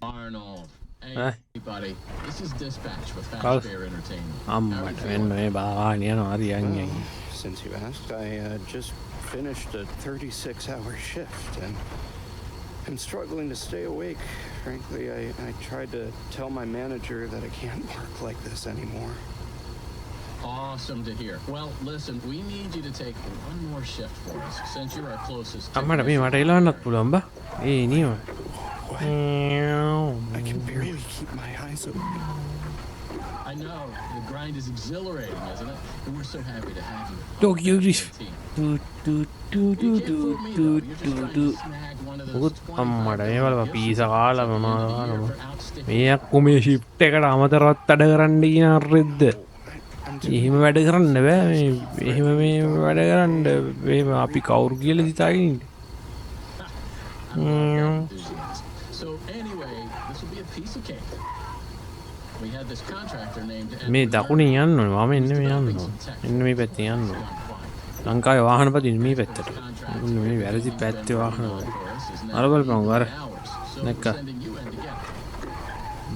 Arnold. Hey, Huh? buddy. This is dispatch with Carl. Fast Bear Entertainment. How are you අම්මට feeling? වෙන්න මේ බාගානියන හරියන්නේ Well, since you asked, I just finished a 36-hour shift and I'm struggling to stay awake. Frankly, I tried to tell my manager that I can't work like this anymore. Awesome to hear. Well, listen, we need you to take one more shift for us since you're our closest. අම්මට මේ මට එලවන්නත් පුළුවන් බා ඒ නියම I can barely keep my eyes open. I know the grind is exhilarating, isn't it? And we're so happy to have you. Tokyo Drift. Team. Two two two You two can't fool me two though. You're two just trying two to snag one of මොකුත් those අම්මට 25 මේවල gifts piece that කාලා you මොනවා get දානවා for outstanding. මේ අක්කු මේ shift එකට අමතරවත් වැඩ කරන්න කියන රෙද්ද I'm doing එහෙම වැඩ කරන්න බෑ මේ එහෙම මේ වැඩ කරන්න එහෙම අපි කවුරු කියලා හිතාගෙන ඉන්නේ I love that enthusiasm. So anyway, this will be a piece of cake. We had this contractor named මේ Edward දකුණේ Merrick. යන්න ඕනේ මම He's එන්න මේ යන්න developing ඕනේ some tech එන්න මේ පැත්තේ යන්න for ඕනේ young flying. ලංකාවේ වාහන පදින්න මේ පැත්තට Contract මොකද මේ වැරදි he's been පැත්තේ වාහන working on වල. for us is now අර බලපන් අර 89 hours. So we're නැක්කා sending you in together.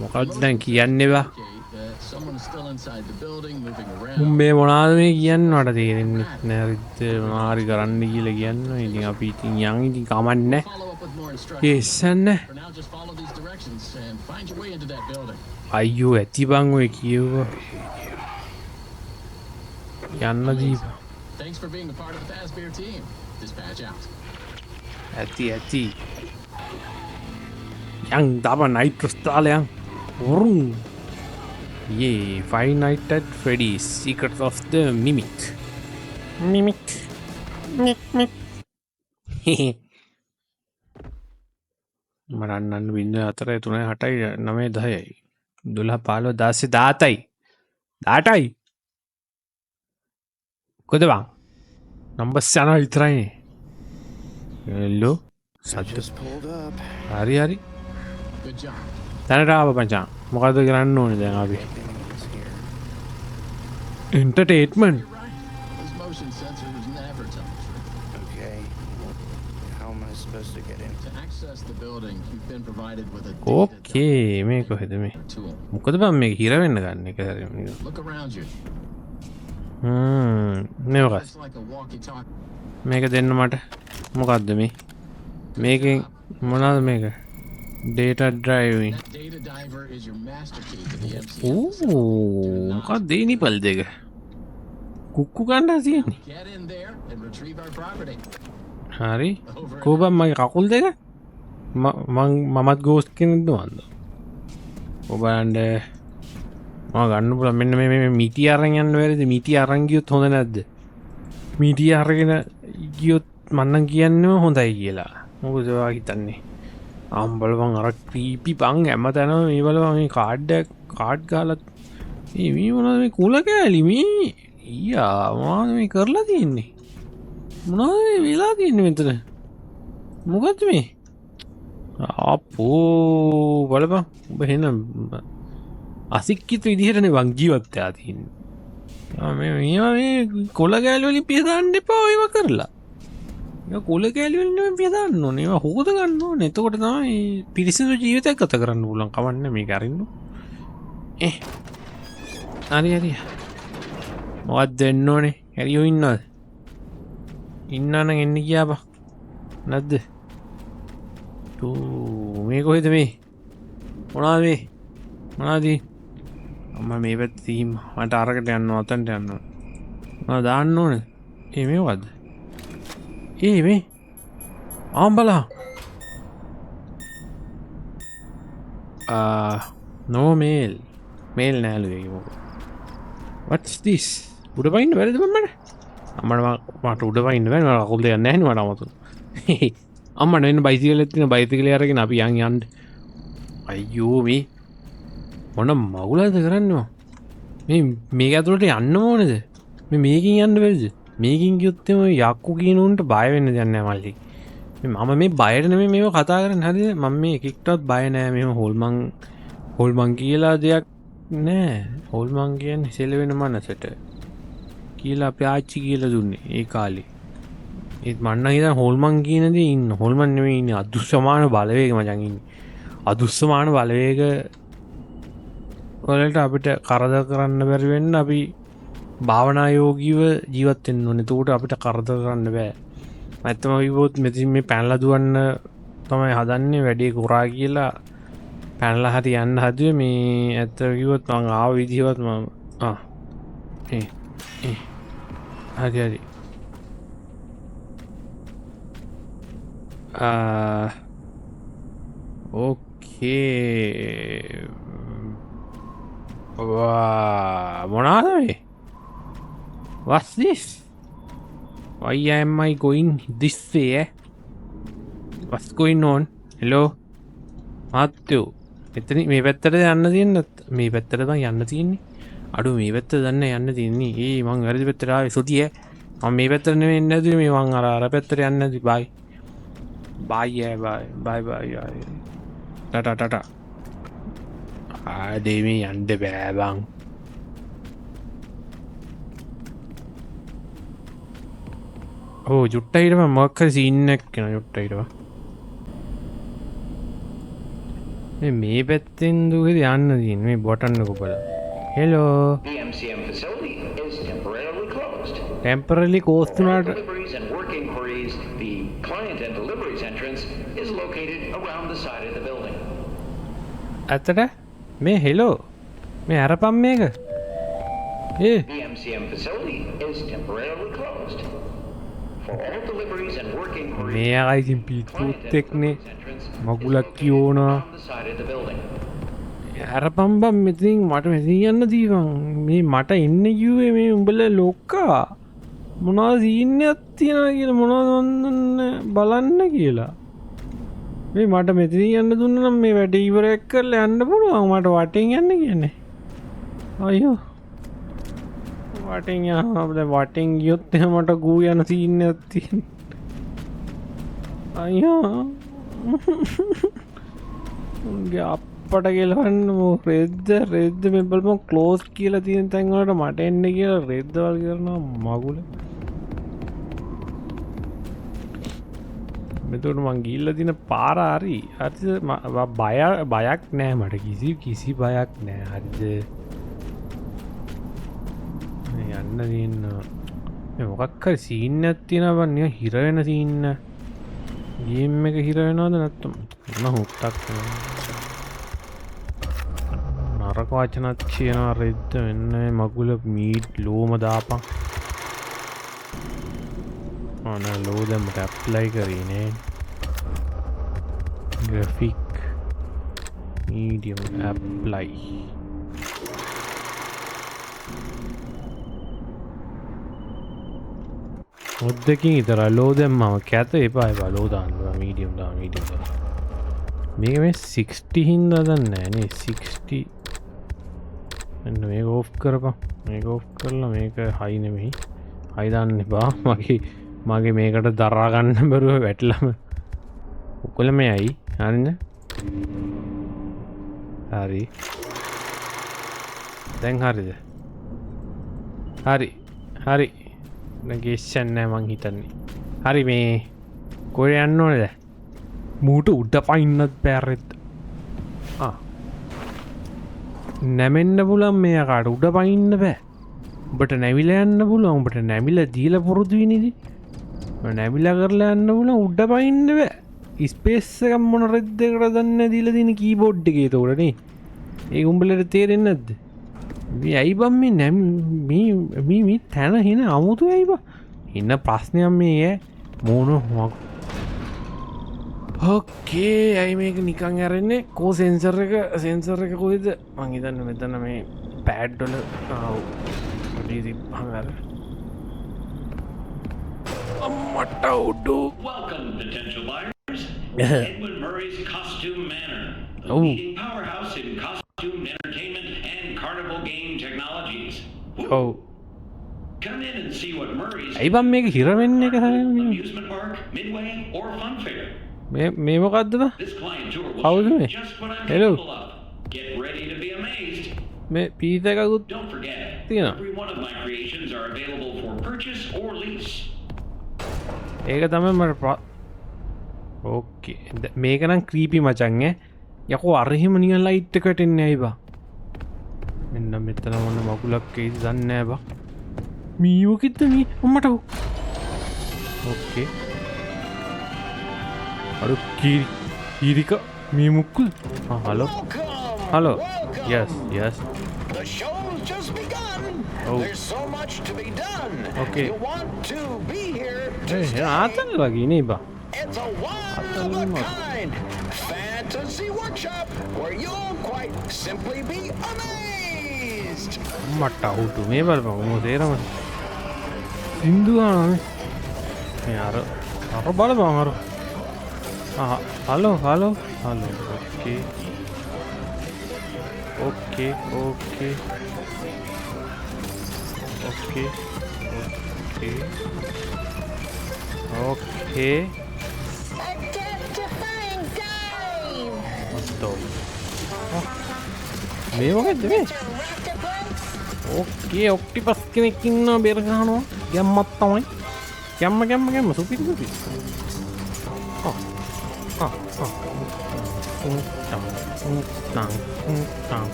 මොකක්ද දැන් කියන්නේ බා Indicate that someone is still inside the building, moving මුන් around. මේ මොනවද මේ කියන්නේ මට තේරෙන්නේ නැහැ රිද්ද මොනාරි කරන්න කියලා කියනවා ඉතින් අපි ඉතින් යන් ඉතින් කමන්නේ Follow up with more A instructions. ඉස්සන්නේ For now, just follow these directions and find your way into that building. අයියෝ ඇති බං ඔය කියුවා යන්න දීප Thanks for being a part of the Fast Bear team. Dispatch out. ඇති ඇති යන් දබ nitrous දාලා යන් වරුන් යේ Five Nights at Freddy's Secret of the Mimic මරන්නන්න බින්ද 4 3 8යි 9 10යි 12 15 16 17යි 18යි කොහෙද බං නම්බර්ස් යනවා විතරයිනේ හෙලෝ I සද්ද just pulled up. හරි හරි Good job. දැනට ආව මචං මොකද්ද කරන්න ඕනේ දැන් අපි Anything's here. Entertainment You're right. Those motion sensors never tell the truth. Okay. How am I supposed to get in? To access the building, you've been provided with a ඕකේ මේ කොහෙද මේ tool. මොකද බං මේක හිර වෙන්න ගන්න එක හරි Look around you. මේ මොකක්ද It's like a walkie-talkie. මේක දෙන්න මට මොකක්ද මේ මේකෙන් මොනවද මේක data driving That data diver is your master key to the MCS. ඕ මොකක්ද මේ නිපල් දෙක කුක්කු ගන්න තියෙන්නේ Get in there and retrieve our property. හරි Over and කෝබම් මගේ කකුල් දෙක මමත් ගෝස්ට් කෙනෙක්ද වන්ද ඔබන්ඩ ගන්න පුල මෙන්න මේ මිටි අරන් යන්න වැරදි මිටි අරන් ගියොත් හොඳ නැද්ද මිටිය අරගෙන ගියොත් මන්නන් කියන්නම හොඳයි කියලා මොකදවා හිතන්නේ අම්බලවන් අර ක්‍රීපි පං ඇම තැන මේ බලවා මේ කාඩ්ඩක් කාඩ් ගාලත් මේ මොනද මේ කුල කෑලිමී ඊයා මොනාද මේ කරලා තියන්නේ මොනාද මේ වෙලා තියන්න මෙතන මොකක්ද මේ අපෝ බලපන් ඔබ හෙන අසික්කිත විදිහටනේ වන් ජීවත්තයා තියන්න මේ කොල ගෑල්වලින් පියදාන්න එපා ඒව කරලා කොල කෑලිවලින් පියදාන්න ඕනේ ඒවා හොද ගන්න ඕනේ එතකොට තමයි පිරිසිදු ජීවිතයක් ගත කරන්න පුළුවන් කවන්න මේ අරින්න හරි හරි මොකක්ද දෙන්න ඕනේ හැරියෝ ඉන්නවද ඉන්නනම් එන්න ගියා බා නැද්ද මේ කොහෙද මේ මොනවද මේ මොනවද අම්ම මේ පැත්තේ මට අරකට යන්න ඔතනට යන්න මම දාන්න ඕනේ මේ මොකද්ද මේ ආම්බලා no mail නෑලු ඒක මොකද what's this උඩ පයින්න බැරිද මට මට උඩ පයින්න බෑ මට කකුල් දෙක නැහැ නේ මට අමතන අම්මට එන්න බයිසිකලෙත් තියෙන බයිසිකලේ අරගෙන අපි යන් අයියෝ මේ මොන මවුලද කරන්නවා මේක ඇතුළට යන්න ඕනද මේකින් යන්න බැරිද මේකින් ගියොත් එම යක්කු කියන උන්ට බය වෙන්න දෙයක් නැහැ මල්ලි මම මේ බයට නෙමෙයි මේව කතා කරන්නේ හරිද මම මේ එකෙක්ටවත් බය නැහැ මේව හොල්මන් කියලා දෙයක් නෑ හොල්මන් කියන්නේ සෙලවෙන මනසට කියලා අපි ආච්චි කියලා දුන්නේ ඒ කාලේ ඒත් මන්න හිතන හොල්මන් කියන දේ ඉන්න හොල්මන් නෙමෙයි ඉන්නේ අදුස්සමාන බලවේග මචං ඉන්නේ අදුස්සමාන බලවේග වලට අපිට කරදර කරන්න බැරි වෙන්න අපි භාවනායෝගීව ජීවත් වෙන්න ඕනේ. එතකොට අපිට කරදර කරන්න බෑ. ඇත්තම කිව්වොත් මෙතින් මේ පැනලා දුවන්න තමයි හදන්නේ වැඩේ කරා කියලා පැනලා හරි යන්න හදුවේ මේ ඇත්ත කිව්වොත් මං ආව විදිහවත් මම හරි හරි ඕකේ මොනාද මේ what's this why am I going this way what's going on hello මාත්‍යෝ එතන මේ පැත්තට යන්න තියෙන්නේ මේ පැත්තට තමයි යන්න තියෙන්නේ අඩු මේ පැත්ත දන්න යන්න තියෙන්නේ ඒ මං වැරදි පැත්තට ආවේ සොතිය මම මේ පැත්තට නෙවෙයි එන්නේ නැතුනේ මේ මං අර පැත්තට යන්නේ නැති බයි බයි බයි ටටා ආ දෙමි යන්න බෑ බං ඕ ජුට්ට හිටම මොකක් හරි සීන් එකක් කෙනා ජුට්ට හිටම මේ පැත්තෙන් දුකද යන්න තියෙන්නේ මේ බටන් එක බලන්න hello The MCM facility is temporarily closed. temporarily closed වුණාට Deliveries and work inquiries, the client and deliveries entrance is located around the side of the building. ඇත්තට මේ hello මේ අරපම් මේක The MCM facility is temporarily closed. For all deliveries and work inquiries, මේ ආයි ඉතින් පිටුත් එක්නේ මගුලක් කියෝනා around the side of the building. අරපම්බම් මෙතින් මට මෙතින් යන්න දීවන් මේ මට එන්න කිව්වේ මේ උඹලා ලොක්කා මොනවද සීන්නයක් තියනවා කියලා මොනවද බලන්න කියලා මේ මට මෙතින් යන්න දුන්න නම් මේ වැඩ ඉවරයක් කරලා යන්න පුළුවන් මට වටෙන් යන්න කියන්නේ අයියෝ වටෙන් යනවා අපිට වටෙන් ගියොත් එහෙම මට ගූ යන සීන්නයක් තියෙනවා අයියෝ උන්ගේ අපට ගෙලවන්න රෙද්ද මේ බලමු ක්ලෝස් කියලා තියෙන තැන් වලට මට එන්න කියලා රෙද්දවල් කරනවා මගුල මෙතකොට මං ගිහිල්ලා තියෙන පාර හරි හරිද බයක් නෑ මට කිසි බයක් නෑ හරිද මේ යන්න තියෙන මේ මොකක් හරි සීන් එකක් තියෙනවා බං නිකන් හිර වෙන සීන් ගේම් එක හිර වෙනවද නැත්නම් මොන හුත්තක් නරක වචනත් කියනවා රෙද්ද වෙන්න මගුල මීට් ලෝම දාපන් අන ලෝ දැම්මට ඇප්ලයි කරේ නේ graphic medium apply මොද්දකින් ඉතර ලෝ දැම්මම කැත එපා ලෝ දාන්න medium දාන්න මේක මේ 60 හින්දා දන්නේ නැහැ නේ 60 එන්න මේක ඕෆ් කරපන් මේක ඕෆ් කරලා මේක හයි නෙමෙයි හයි දාන්න එපා මගේ මේකට දරා ගන්න බැරුව වැටලම උකල මේයි හරිද හරි දැන් හරිද හරි නගේෂන් නෑ මං හිතන්නේ හරි මේ කොහෙ යන්න ඕනේද මූට උඩ පයින්නත් බෑරෙත් නැමෙන්න පුලන් මේකාට උඩ පයින්න බෑ උඹට නැවිල යන්න පුලන් උඹට නැමිල දීල පුරුදු විනිදි නැමිලා කරලා යන්න පුලන් උඩ පයින්න බෑ ස්පේස් එකක් මොන රෙද්දකට දන්න දීලා තියෙන කීබෝඩ් එකේ තෝරනේ ඒ උඹලට තේරෙන්නේ නැද්ද මේ ඇයි බම් මේ තැන හින අමුතු ඇයි බා ඉන්න ප්‍රශ්නයක් මේ මොන ඕකේ ඇයි මේක නිකන් ඇරෙන්නේ කෝ සෙන්සර් එක කොහෙද මං හිතන්නේ මෙතන මේ පෑඩ් වල අම්මට උඩු Welcome, potential buyers. Edwin Murray's Costume Manor, the leading powerhouse in costume entertainment and carnival game technologies. ඔව් Come in and see what Murray's ඇයි බම් මේක හිර වෙන්නේ එක amusement park, midway, or fun fair. මේ මොකද්ද බා This client tour will How's show you it? just what I'm Hello. capable of. Get ready to be amazed. මේ piece එකකුත් Don't forget, Yeah. every one of my creations are available for purchase or lease. ඒක තමයි මට ඕකේ මේක නම් ක්‍රීපි මචන් යකෝ අරහෙම නිකන් ලයිට් එක වැටෙන්නේ ඇයි බා මෙන්න මෙතන මොන මගුලක් එයිද දන්නේ නැහැ බා මීයෝකිට මී අම්මට ඕකේ අර කීරික මී මුක්කුල් hello hello yes The show's just begun. Oh. There's so much to be done. Okay. You want to be here to ඒ ආතල් වගේ නේ බා It's a one of a kind fantasy workshop where you'll quite simply be amazed. මට අවුටු මේ බලපන් මොකද තේරම සින්දු ගානනේ මේ අර බලපන් අර හලෝ ඕකේ Identifying dive! මස්තෝ මේ මොකද්ද මේ Octopus! ඕකේ ඔක්ටිපස් කෙනෙක් ඉන්නවා බෙර ගහනවා ගැම්මක් තමයි ගැම්ම සුපිරි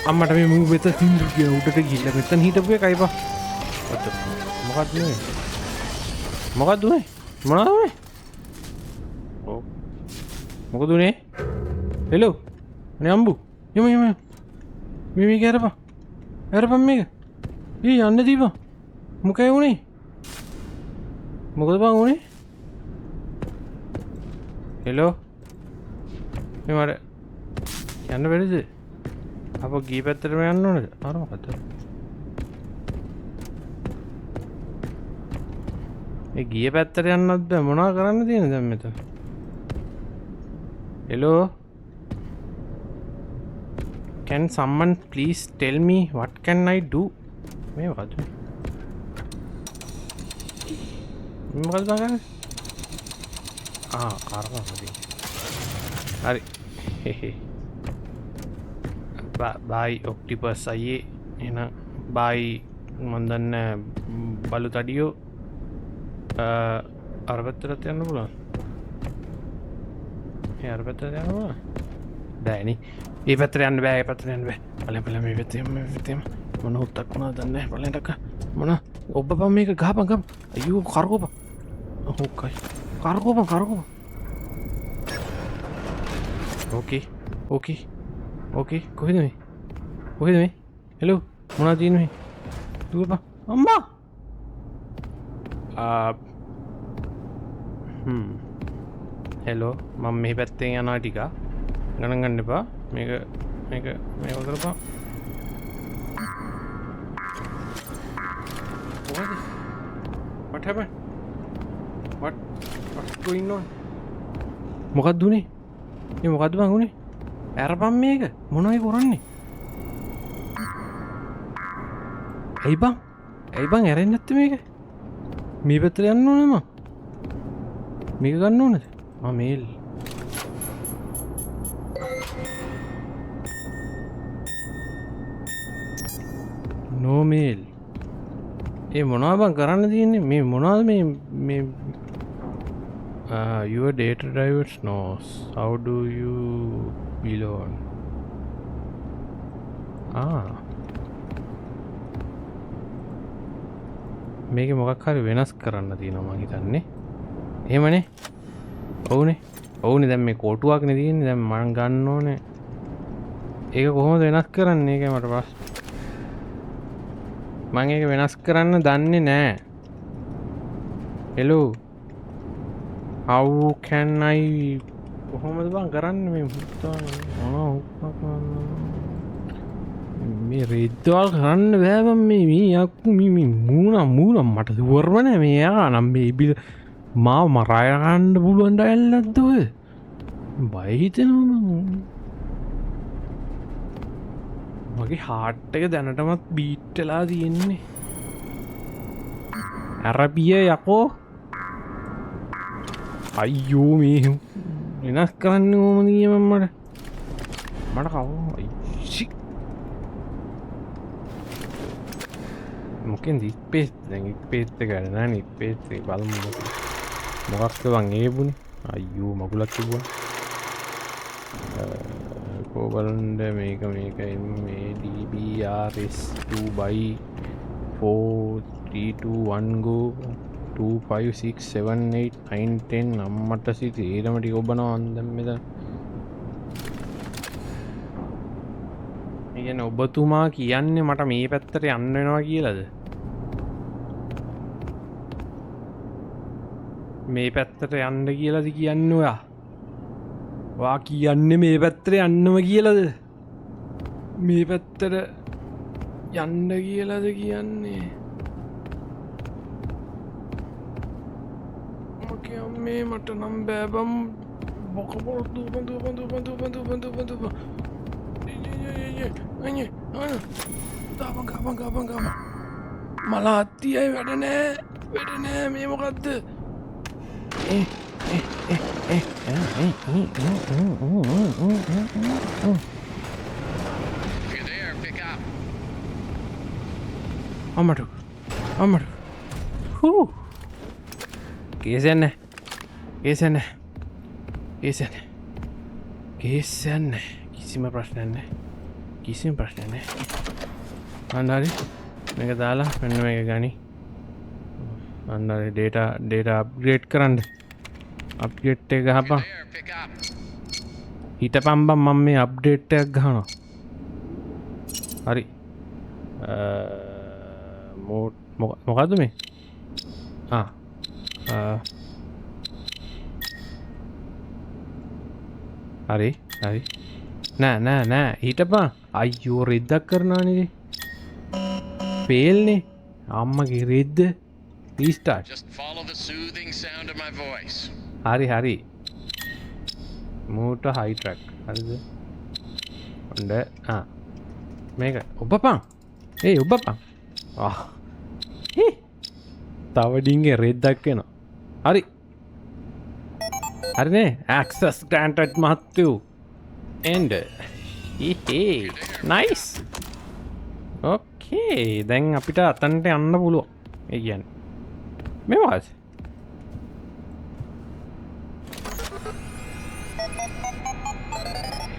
අම්මට මේ මූ වෙත සින්දු කියන උඩට ගිහිල්ලා මෙතන හිටපු එකයි බා මොකක්ද මේ මොකක්ද උනේ මොනවද උනේ ඔව් මොකද උනේ හෙලෝ අනේ අම්බු යම මේ ඇරපන් මේක ඊ යන්න දීපන් මොකයි උනේ මොකද බං උනේ හෙලෝ මේ මට යන්න බැරිද අප ගී පැත්තටම යන්න ඕනද අර මොකද ඒ ගිය පැත්තට යන්නත් බෑ මොනවා කරන්න තියෙනද දැන් මෙතන hello can someone please tell me what can I do මේ මොකද බලන්න අරපන් හරි බයි ඔක්ටිපස් අයියේ එහෙනම් බයි මන් දන්නේ බලු තඩියෝ අර පැත්තට යන්න පුළුවන් ඒ අර පැත්තට යන්න පුළුවන් බෑනේ ඒ පැත්තට යන්න බෑ බලන්න මේ පැත්තේ මොන උත්තක් වුණාද දන්නේ නැහැ බලන්නක මොන ඔබපන් මේක ගහපන් අයියෝ කරකෝපන් ඕකයි කරකෝපන් ඕකේ කොහෙද මේ හෙලෝ මොනවද තියෙන්නේ දුවපන් අම්මා හෙලෝ මම මේ පැත්තෙන් යනවා ටික ගණන් ගන්න එපා මේක කරපන් what happened what's going on මොකක්ද උනේ මේ මොකද්ද බං උනේ ඇරපන් මේක මොනවයි කරන්නේ ඇයි බං ඇරෙන්නේ නැත්තේ මේක මේ පැත්තට යන්න ඕනේ මම මේක ගන්න ඕනද මේල් නෝ මේල් ඒ මොනවද බං කරන්න තියෙන්නේ මේ මොනවද මේ your data drivers knows how do you belong මේක මොකක් හරි වෙනස් කරන්න තියෙනවා මං හිතන්නේ එහෙමනේ ඔව්නේ දැන් මේ කොටුවක්නේ තියෙන්නේ දැන් මං ගන්න ඕනේ ඒක කොහොමද වෙනස් කරන්නේ ඒක මට ප්‍රශ්න මං ඒක වෙනස් කරන්න දන්නේ නැහැ හෙලෝ how can I කොහොමද බං කරන්නේ මේ මේ රෙද්දවල් කරන්න බෑ බං මේ යක්කු මේ මූණ මට දුවර්ම නෑ මේ යා නම් මේ ඉබිල මාව මරාය ගන්න පුළුවන් ඩයල්ලක්ද ඔය බය හිතෙනවා මං මගේ හાર્ට් එක දැනටමත් බීට් වෙලා තියෙන්නේ අරබිය යකෝ අයියෝ මේ වෙනස් කරන්න ඕන නියම මට කවුරු මොකෙන්ද ස්පේස් දැන් ස්පේස් එක ගන්න නෑ ස්පේස් එක බලමු මොකක්ද බං ඒබුනේ අයියෝ මගුලක් තිබුණා කෝ බලන්න මේක මේ DBRS2/4 321 go 2 5 6 7 8 9 10 අම්මට සිට ඊළම ටික ඔබනවා දැන් මෙතන ඉතින් ඔබතුමා කියන්නේ මට මේ පැත්තට යන්න වෙනවා කියලාද මේ පැත්තට යන්න කියලාද කියන්නේ ඔයා කියන්නේ මේ පැත්තට යන්නම කියලාද මේ පැත්තට යන්න කියලාද කියන්නේ මේ මට නම් බෑබම් බොක බොඩු බඳු ගාපන් මලා අත්තියයි වැඩ නෑ මේ මොකද්ද අම්මට කේසයන්න කිසිම ප්‍රශ්නයන්න අන්ඩරි මේක දාලා පෙන්න මේක ගනි අන්ඩරි ඩේට අප්ග්‍රේඩ් කරන්න අප්ගේට් එක ගහපන් හිට පම්බම් මම මේ අප්ඩේට් එකක් ගහනවා හරි මොකක්ද මේ හරි නෑ හිටපන් අයියෝ රෙද්දක් කරනවානේ පේල්නේ අම්මගේ රෙද්ද රීස්ටාර්ට් හරි මූට හයි ට්‍රැක් හරිද ඔන්න මේක ඔබපන් ඔබපන් තව ඩිංගේ රෙද්දක් වෙනවා හරිනේ ඇක්සස් ග්‍රෑන්ටඩ් මහත්තයෝ එන්ඩ් නයිස් ඕකේ දැන් අපිට අතන්ට යන්න පුළුවන් ඒ කියන්නේ මේවාද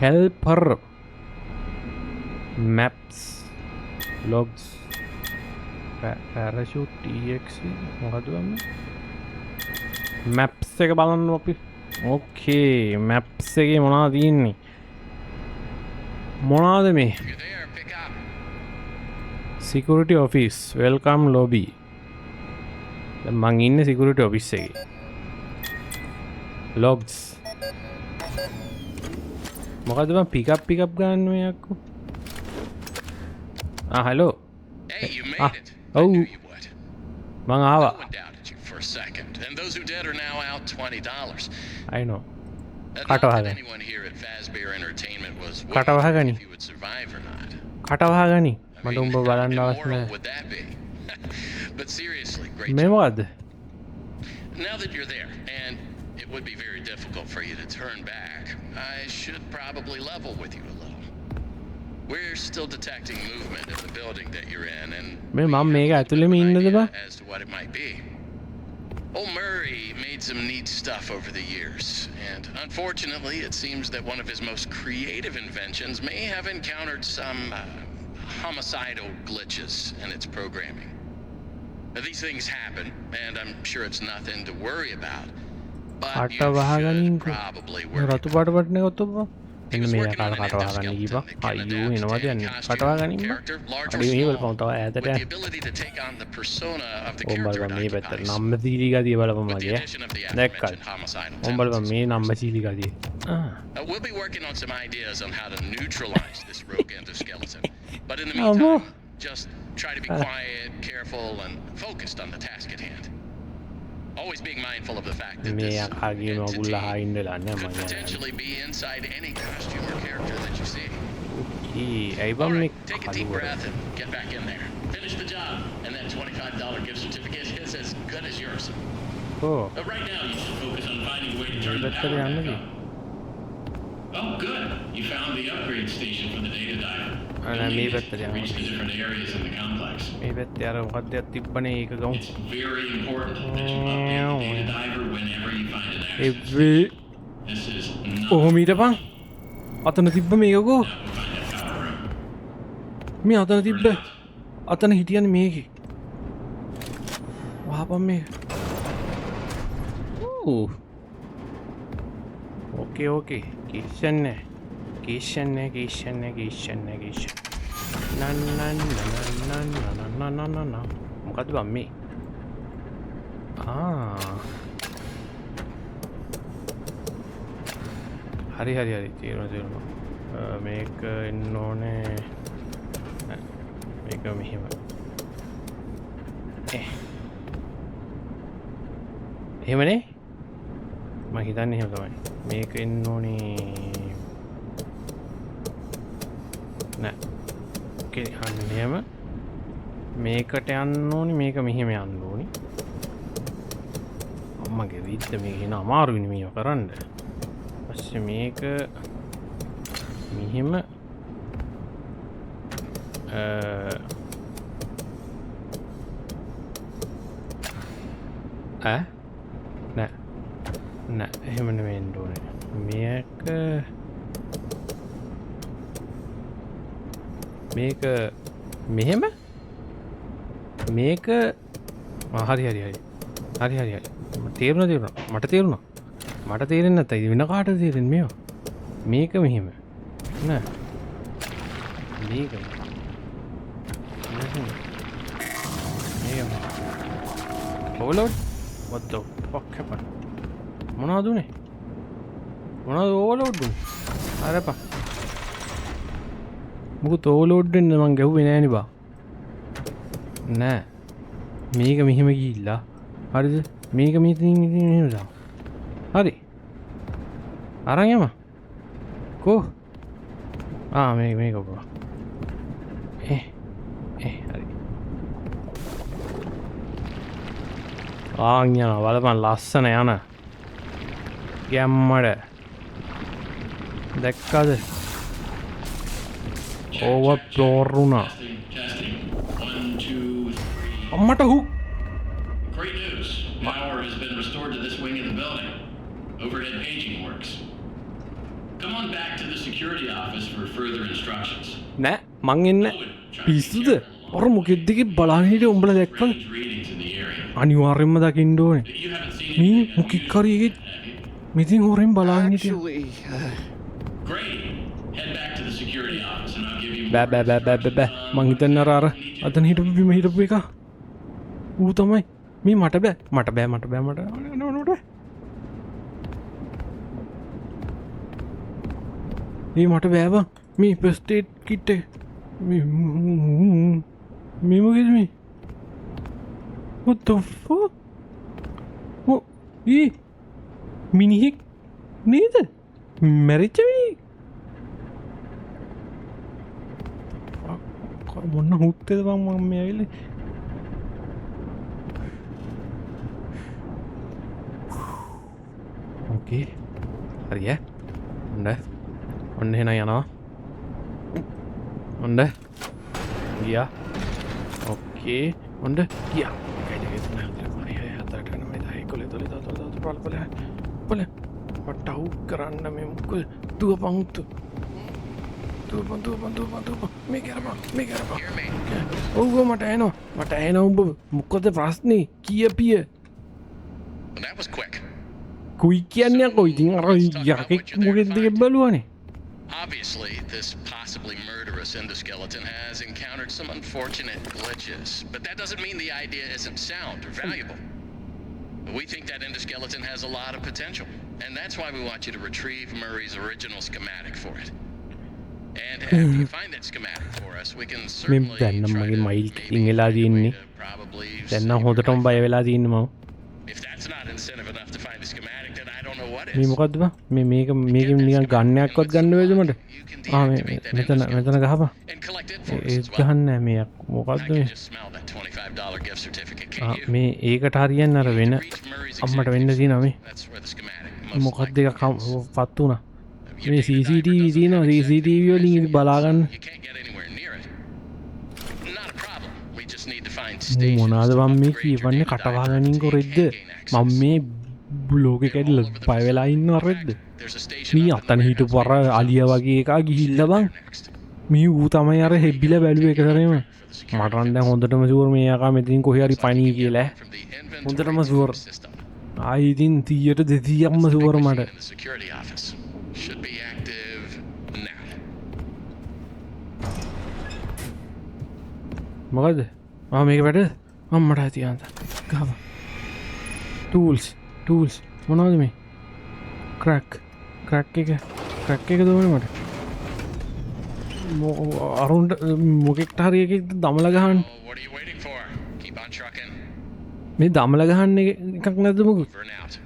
helper maps logs parachute exe මොකද වන්නේ maps එක බලන්න අපි ඕකේ maps එකේ මොනවද තියෙන්නේ මොනවද මේ security office welcome lobby දැන් මං ඉන්නේ security office එකේ logs මොකද මම පිකප් ගන්න මේ අක්කෝ hello hey you made it oh I knew you would මං ආවා I doubted you for a second and those who did are now out $20 I know not that anyone here at Fazbear Entertainment was කටවහගනි if you would survive or not කටවහගනි මට I උඹ mean, බලන්න how අවශ්‍ය immoral නැහැ would that be but seriously great මේ job. මොකද්ද Now that you're there, and it would be very difficult for you to turn back, I should probably level with you a little. We're still detecting movement in the building that you're in, and මේ we මම have මේක a bit ඇතුළෙම of an ඉන්නද idea බා as to what it might be. Old Murray made some neat stuff over the years, and unfortunately, it seems that one of his most creative inventions may have encountered some homicidal glitches in its programming. Now, these things happen, and I'm sure it's nothing to worry about. But you should probably worry රතු පාට button එක ඔතප්පා එන්න මේ කාල කටවහගන්න කීපා අයියෝ එනවාද යන්නේ කටවහගනින්න අඩි මේ බලපන් තව ඈතට with the ability to take on the persona of the ඕම් character බලපන් it මේ පැත්තට occupies. නම්ම සීලි ගතිය බලපන් With the මගේ addition of the දැක්කත් aforementioned homicidal ඕම් බලපන් tendencies. මේ නම්ම සීලි ගතිය We'll be working on some ideas on how to neutralize this rogue endoskeleton. But in the Oh, boy. meantime, just try to be quiet, careful, and focused on the task at hand. Always being mindful of the fact that මේ this අකාගේ මගුල්ල entity හායින්දලා නෑ could මම potentially be inside any costume or character that you see. ඇයි බම් All මේ right, take a deep breath and get back in there. Finish the job, and that $25 gift certificate is as good as yours. O But right now, you should focus on finding a way to turn the පැත්තට power යන්නද back on. Oh, good. You found the upgrade station for the data diver. Ana You'll me need පැත්තට to යනවා. reach the different areas in the complex. මේ පැත්තේ අර මොකක්ද තිබ්බනේ ඒක ගමු. It's very important that you update the data diver whenever you find an access. එව්වේ This is not කොහොම ඊටපන් අතන තිබ්බ මේකකෝ now we'll find that power room. මේ අතන තිබ්බ අතන හිටියන්නේ මේකේ වහපන් මේ ඕකේ කේෂන් නන්න මොකද්ද බම් මේ හරි තේරුණා මේක එන්න ඕනේ මේක මෙහෙම එහෙමනේ මම හිතන්නේ එහෙම තමයි මේක එන්න ඕනේ නෑ ඕකේ අන්න එහෙම මේකට යන්න ඕනේ මේක මෙහෙම යන්න ඕනේ අම්මගේ විද්ද මේක එන අමාරුයිනේ මේක කරන්න පස්සේ මේක මෙහෙම නෑ එහෙම නෙවෙයි එන්න ඕනේ මේක මෙහෙම මේක හරි මට තේරුණා මට තේරෙන්නේ නැත්නම් වෙන කාටද තේරෙන්නේ මේවා මේක මෙහෙම නෑ මේක ඕවර්ලෝඩ් what the fuck happened මොනවද උනේ මොනවද ඕවර්ලෝඩ් උනේ අරපා මොකද ඕවර්ලෝඩ් වෙන්න මං ගැහුවේ නෑනේ බා නෑ මේක මෙහෙම ගිහිල්ලා හරිද මේක මෙතනින් මෙහෙම දාමු හරි අරන් යම කෝ මේක බා හරි ආන් යනවා බලපන් ලස්සන යන ගැම්මඩ දැක්කද ඕවර්ෆ්ලෝර් වුණා Testing. 1, 2, 3. අම්මට who Great news. Power has been restored to this wing of the building. Overhead paging works. Come on back to the security office for further instructions. නෑ මං එන්න පිස්සුද ඔර මොකෙද්ද කිය බලන්න හිටියේ උඹලා දැක්කද Range readings in the area. අනිවාර්යෙන්ම දකින්න ඕනේ You haven't seen මේ anything මොකෙක් හරි එකේ මෙතින් හොරෙන් බලාගෙන හිටියා Actually, Great. Head back to the security office and I'll give you බෑ මං හිතන්නේ අර අතන හිටපු බිම හිටපු එක ඌ තමයි මේ මට බෑ මේ මට බෑ බං මේ ෆස්ට් ඒඩ් කිට් එක මේ මොකද මේ what the fuck මිනිහෙක් නේද මැරිච්ච මිනිහෙක් මොන්න හුත්තේද බං මම මේ ඇවිල්ලා ඕකේ හරි ඔන්න එහෙනම් යනවා ඔන්න ගියා ඕකේ ඔන්න ගියා පටව් කරන්න මේ මොකද දුවපන් මේ කරපන් ඔව් මට එනවා උඹ මොකද ප්‍රශ්නේ කියපිය That was quick. කුයි කියන්නේ කොයි ඉතින් අර යකෙක් මොකෙන්ද බලුවානේ Obviously, this possibly murderous endoskeleton has encountered some unfortunate glitches, but that doesn't mean the idea isn't sound or valuable. We think that endoskeleton has a lot of potential, and that's why we want you to retrieve Murray's original schematic for it. And after you find that schematic for us, we can certainly try to maybe probably දැන් නම් හොඳටම බය වෙලා තින්නේ මම if that's not incentive enough to find the schematic, then I don't know what මේ is. මොකද්ද බං මේක නිකන් ගන්නයක්වත් ගන්න වේද මට මෙතන ගහපන් And collect it for us ඒක as well. ගහන්න නෑ මේ I මොකද්ද can මේ just smell that $25 gift certificate, can't you? මේ ඒකට හරියන්නේ අර වෙන Reach Murray's අම්මට වෙන්න executives. තියෙනවා මේ That's where the schematic most මොකක්ද likely එක is. පත් වුණා You මේ take the diver, CCTV doesn't තියෙනවා have CCTV වලින් executives, බලාගන්න you can't get anywhere near just need to find stations මොනාද to මම මේ upgrade your කියවන්නේ data කටවාගනින් diagram කොරෙද්ද and gain access. මම මේ බ්ලෝග කැඩිල පය වෙලා ඉන්න අරෙද්ද There's a station මේ up in the අතන හිට warehouse පර waiting for අලිය service. වගේ එකා ගිහිල්ල බං Next. මේ ඌ තමයි අර හෙබ්බිල බැලුව එක කරේම මටන් දැන් හොඳටම ෂුවර් මේ යකා මෙතින් කොහේ හරි පණී කියලා From the හොඳටම inventory ෂුවර් system. ආයි ඉතින් 100ට 200ක්ම ෂුවර් Big මට machine in the security office should be active now. මොකද මේක වැඩ මට ඇතියන්ත ගාව ටූල්ස් මොනවද මේ ක්‍රැක් එක දවන මට අරුන්ට මොකෙක්ට හරි එකෙක් දමල ගහන් Oh, what are you waiting for? Keep on trucking. මේ දමල ගහන්න එකක් නැදමුකු Over and out.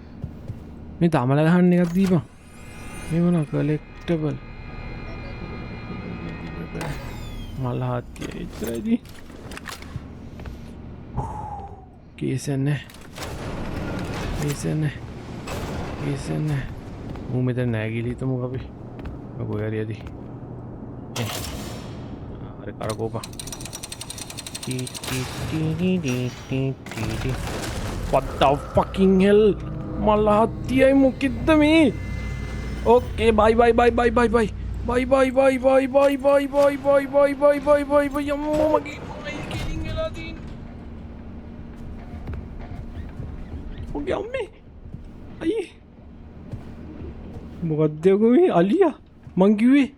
මේ දමල ගහන්න එකක් දීපා මෙමන කලෙක්ටබල් මල්හත්ය ඉතරයිදී කේසන්න මූ මෙත නෑගිලීතමු අපි ගොයරයදී හරි කරකෝපා What the fucking hell මල්හත්තියයි මොකෙද්ද මේ ඕකේ බයි යම්මෝ මගේ කෙලින් වෙලා තියෙන ඔගේ අම්මේ අයියේ මොකක්ද ඔගේ අලියා මං කිව්වේ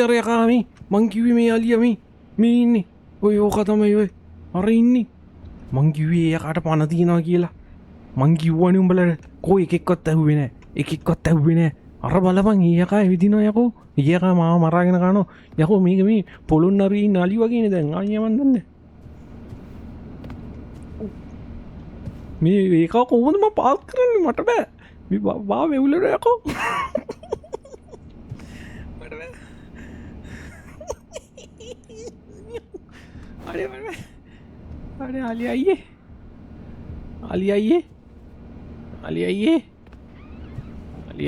අර යකා මං කිව්වේ මේ අලියා මේ ඉන්නේ ඔය ඕක තමයි ඔය අර ඉන්නේ මං කිව්වේ යකාට පණ තියනවා කියලා මං කිව්වනේ උඹලට කෝ එකෙක්වත් ඇහුවේ නෑ අර බලපන් ඊ යකා ඇවිදිනවා යකෝ ඊ යකා මාව මරාගෙන කනවා යකෝ මේක මේ පොළොන් අරි ඉන්න අලි වගේනේ දැන් ආයෙ මන් දන්නේ මේ ඒක කොහොමද මම පාස් කරන්නේ මට බෑ මේ බා වෙවුලට යකෝ මට බෑ අरे अली आइए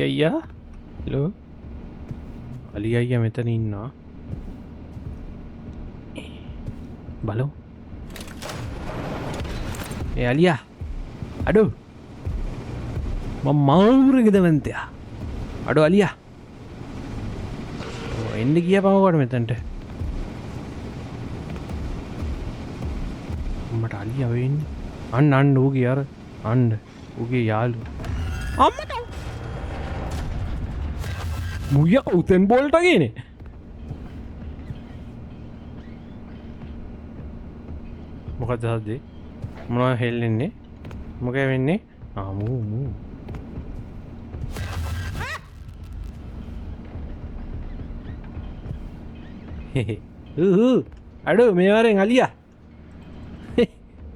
අයියා හලෝ අලි අයියා මෙතන ඉන්නවා බලෝ අලියා අඩෝ මම මාවුරගෙදවන්තයා අඩෝ අලියා එන්න ගිය පමකට මෙතන්ට මට අලි අවෙන්නේ අන්න ඌගේ අර අන්න ඌගේ යාළු අම්මට මුය උතෙන් බෝල්ටගේනේ මොකද හදේ මොනවා හෙල්ලෙන්නේ මොක වෙන්නේ ආමූ අඩු මේවරෙන් අලියා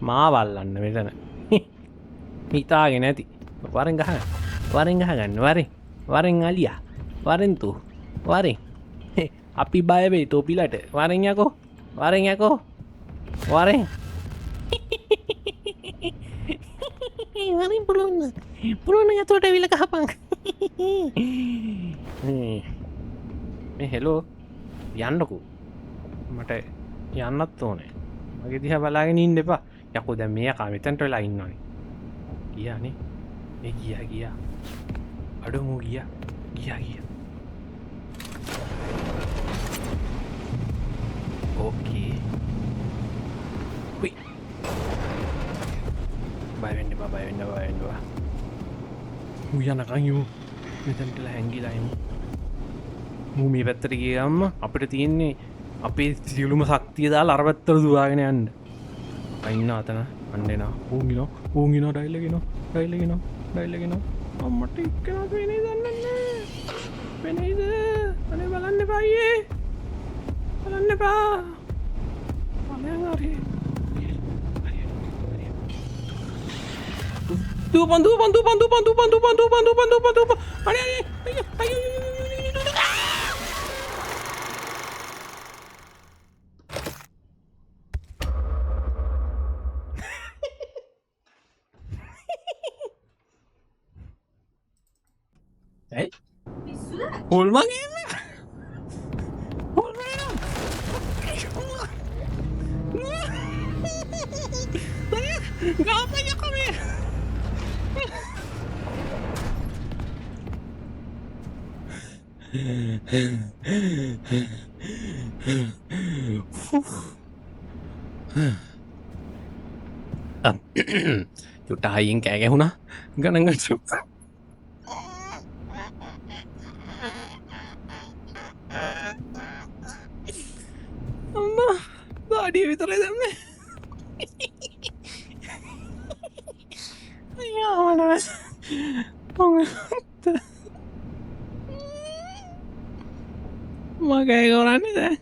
මාවල්ලන්න මෙතන හිතාගෙන ඇති වරෙන් ගහගන්න වරෙන් අලියා වරෙන්තු වරෙන් අපි බයවෙයි තෝපිලට වරෙන් යකෝ වරෙන් පුළුවන් ඇතුවට විල කහපං මේ හෙලෝ යන්නකු මට යන්නත් ඕනේ මගේ දිහා බලාගෙන ඉන්න එපා යකෝ දැන් මේ යකා මෙතනට වෙලා ඉන්නවනේ ගියානේ ඒ ගියා අඩෝ මෝ ගියා ඕකේ උයි බය වෙන්න එපා මූ යනකන් යමු මෙතනටලා හැංගිලා යමු මූ මේ පැත්තට ගියාම අපිට තියෙන්නේ අපේ සියලුම ශක්තිය දාලා අර පැත්තට දුවාගෙන යන්න අයින්න අතන අන්නෙනා ඌංගිනෝ ඩයිල්ලගෙනෝ අම්මට එක්කෙනාට වෙනේ දන්නන්නේ වෙනයිද අනේ බලන්න එපා බලයන් හරි දුපන් අනේ හොල්මන් ගාපයිය කමේ චුට්ට හයියෙන් කෑ ගැහුණා ගණන් ගන්න අම්මා දාඩිය විතරයි දැම්මේ අයියා මගේ කරන්නේ දැන්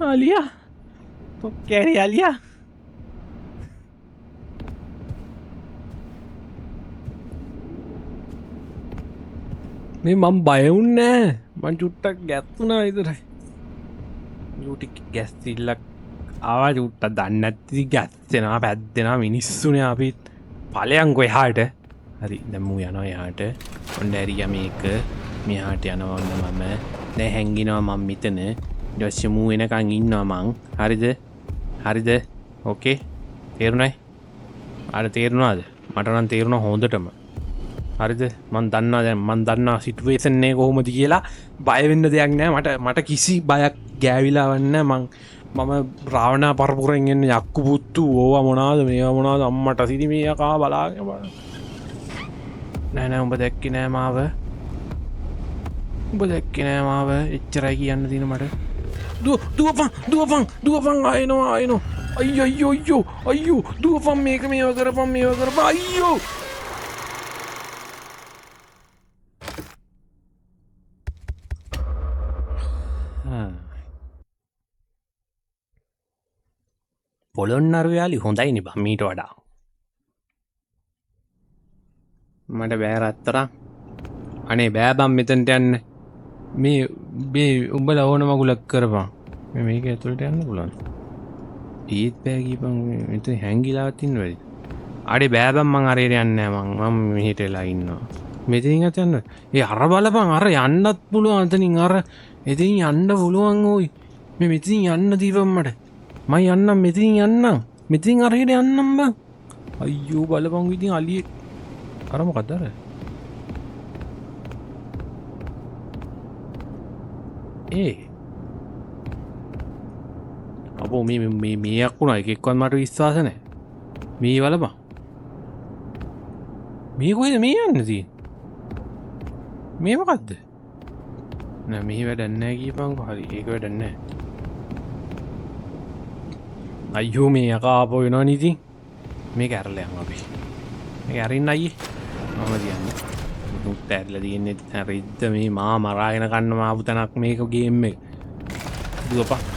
ආලියා පොක්කෑරි ආලියා මේ මම බය වුණේ නෑ මං චුට්ටක් ගැස්සුණා විතරයි යුටි ගැස්සිල්ලක් ආවා චුට්ටක් දන්නේ නැති ගැස්සෙනවා පැද්දෙනවා මිනිස්සුනේ අපිත් ඵලයන්කො එහාට හරි දැන් මූ යනවා එහාට ඔන්න ඇරියා මේක මෙහාට යනවා ඔන්න මම දැන් හැංගිනවා මම මෙතන ඊට පස්සේ මූ එනකන් ඉන්නවා මං හරිද ඕකේ තේරුණායි ආර තේරුණාද මට නම් තේරුණා හොඳටම හරිද මං දන්නවා දැන් මං දන්නවා සිටුේෂන් එක කොහොමද කියලා බය වෙන්න දෙයක් නෑ මට කිසි බයක් ගෑවිලා වන්නේ මම රාවණා පරපුරෙන් එන්නේ යක්කු පුත්තු ඕවා මොනවාද මේවා මොනවාද අම්මට සිටි මේ යකා බලාගෙන බලන්න නෑ උඹ දැක්කේ නෑ මාව එච්චරයි කියන්න තියෙන මට දුවපන් ආයෙනවා අයියෝ දුවපන් මේක මේව කරපන් අයියෝ පොළොන්නරු යාලි හොඳයිනේ බං මීට වඩා මට බෑ රත්තරන් අනේ බෑ බං මෙතනට යන්න මේ උඹලා ඕන මගුලක් කරපන් මේක ඇතුළට යන්න පුළුවන් ඊත් බෑ කියපන් මෙතන හැංගිලාවත් ඉන්නවද අඩේ බෑ බං මං අරේට යන්නේ නෑ මං මෙහෙට වෙලා ඉන්නවා මෙතනින් අත යන්න ඒ අර බලපන් අර යන්නත් පුළුවන් අතනින් අර එතනින් යන්න පුළුවන් ඕයි මේ මෙතනින් යන්න දීපන් මට මම යන්නම් මෙතනින් අරහෙට යන්නම් බං අයියෝ බලපන් ඉතින් අලියෙක් අර මොකක්ද අර අපෝ මේ යක්කුණා එකෙක්වත් මට විශ්වාස නැහැ මේ බලපන් මේ කොහෙද මේ යන්නේ තියෙන්නේ මේ මොකද්ද නෑ මේ වැඩක් නැහැ කියපන්කෝ හරි ඒක වැඩක් නැහැ අයියෝ මේ යකා ආපහු වෙනවා නීති මේක ඇරලා යමු අපි මේක අරින්න අයියේ මම කියන්නේ මුත් ඇරලා තියෙන්නේ හරිද්ද මේ මා මරාගෙන කන්න මාපු තැනක් මේක ගේම් එක දුවපන්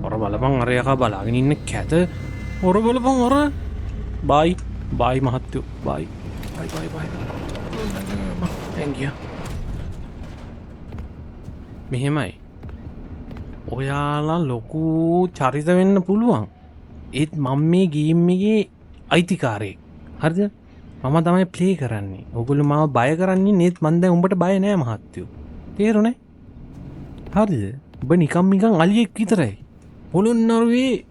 ඔර බලපන් අර යකා බලාගෙන ඉන්න කැත ඔර බලපන් ඔර බයි මහත්තයෝ බයි thank you මෙහෙමයි ඔයාලා ලොකු චරිත වෙන්න පුළුවන් ඒත් මම මේ ගේම් එකේ අයිතිකාරයෙක් හරිද මම තමයි ප්ලේ කරන්නේ ඔයගොල්ලෝ මාව බය කරන්නේ නේත් මම දැන් උඹට බය නෑ මහත්තයෝ තේරුණේ හරිද ඔබ නිකන් අලියෙක් විතරයි පොළොන්නරුවේ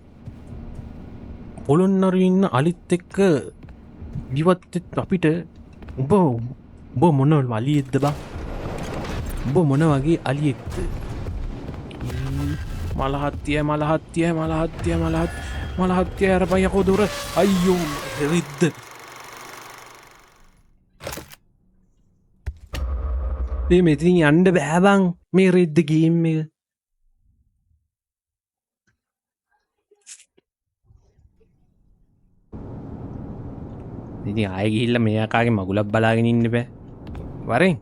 ඉන්න අලිත් එක්ක ජීවත් අපිට උඹ මොන අලියෙක්ද බං උඹ මොන වගේ අලියෙක්ද මලහත්තිය අරපයි යකෝ දුර අයියෝ රිද්ද මේ මෙතින් යන්න බෑ බං මේ රිද්ද ගේම් එක ඉතින් ආයෙ ගිහිල්ලා මේ යකාගේ මගුලක් බලාගෙන ඉන්න බෑ වරෙන්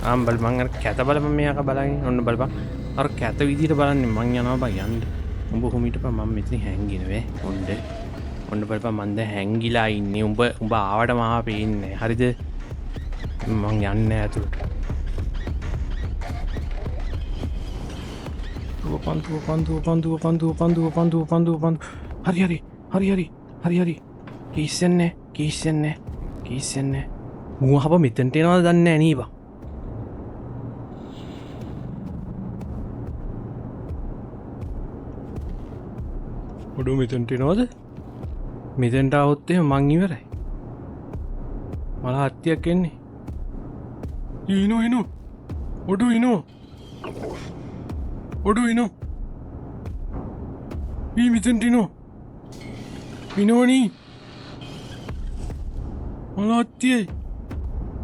ආම්බල් මං අර කැත බලපන් මේ යකා බලාගෙන ඔන්න බලපන් අර කැත විදියට බලන්නේ මං යනවා බං යන්න උඹ කොහොමිටපන් මම මෙතන හැංගින වේ ඔන්න බලපන් මං දැන් හැංගිලා ඉන්නේ උඹ ආවට මාව පේන්නේ හරිද මං යන්නේ ඇතුළට දුවපන් හරි කීස්සෙන්නේ මූහප මෙතනට එනවද දන්නේ නැහැ නීබා ඔඩු මෙතන්ට නෝද මෙතැන්ට අවොත්තේ මං ඉවරයි මල හත්තියක් එන්නේ ඉනෝ එනෝ ඔඩු ඉනෝ ඔඩු ඉනෝ මෙතැන්ටිනෝ ඉනෝනී මල හත්තියයි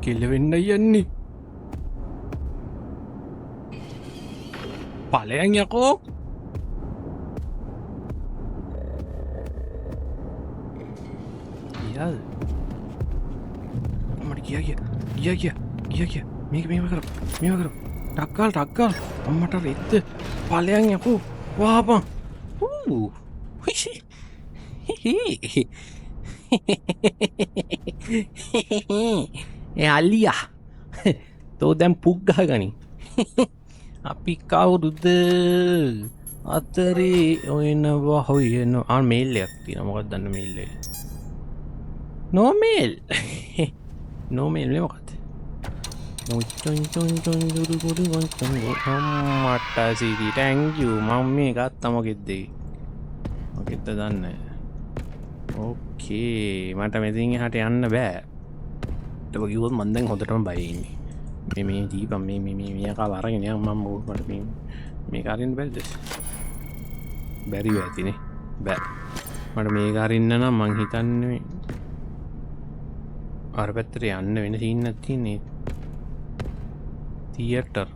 කෙල්ලවෙන්න යන්නේ පලයන් යකෝ මට කිය මේක කර ටක්කාල් අම්මට රෙත්ත පලයන් යකෝ වාපන් අල්ලියා තෝ දැම් පුක්ගහ ගනි අපි කවුරුද අතරේ ඔයනවා හොයන මේල්ලයක් තින මොකක් දන්න මේල්ලේ නොමේල් නොමේල් මොකත් මට සිරි ටැංකූ මම මේ ගත්තමොකෙක්දේ මොකෙත්ත දන්න ඕකේ මට මෙතින් හට යන්න බෑ තව කිවොත් මන්දැන් හොඳටම බයින්නේ මේ ජීපම් මේකා වරගෙන මම් බෝට මේ කාරෙන් බැල්ද බැරිව ඇතිනේ බෑ මට මේ කාරන්න නම් මං හිතන්නේ අර පැත්තර යන්න වෙන සින්න තින්නේ තියටර්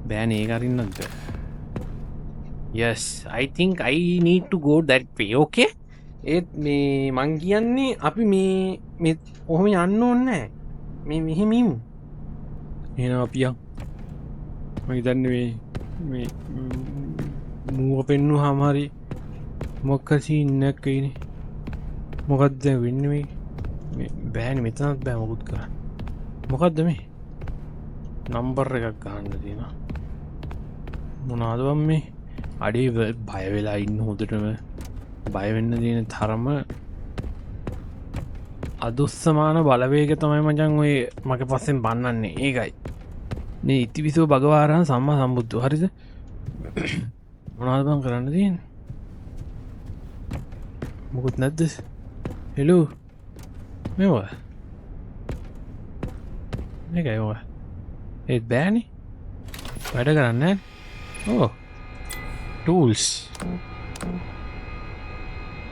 බෑන ඒ කරින්නද yes I think I need to go that way okay ඒත් මේ මං කියන්නේ අපි මේ ඔහොම යන්න ඕන්නෑ මේ මෙහෙමීමු එන අපියක් මහිතන්න මේ මූුව පෙන්නු හමහරි මොක්කසි ඉන්නක්කයිනේ මොකක්ද වෙන්න මේ බෑනි මෙතනත් බෑ මොකුත් කරන්න මොකක්ද මේ නම්බර් එකක් ගහන්න තියෙන මොනාදවම් මේ අඩේ බයවෙලා ඉන්න හොදටම බයවෙන්න තියෙන තරම අදුස්සමාන බලවේග තමයි මචන් ඔය මක පස්සෙන් බන්නන්නේ ඒකයි මේ ඉතිවිසෝ භගවාරහන් සම්මා සම්බුද්ධ හරිද මොනාදබන් කරන්න තියෙන් මොකුත් නැද්ද හෙලෝ මෙවා එකයි ඔව ඒත් බෑනි වැඩ කරන්න ඕ tools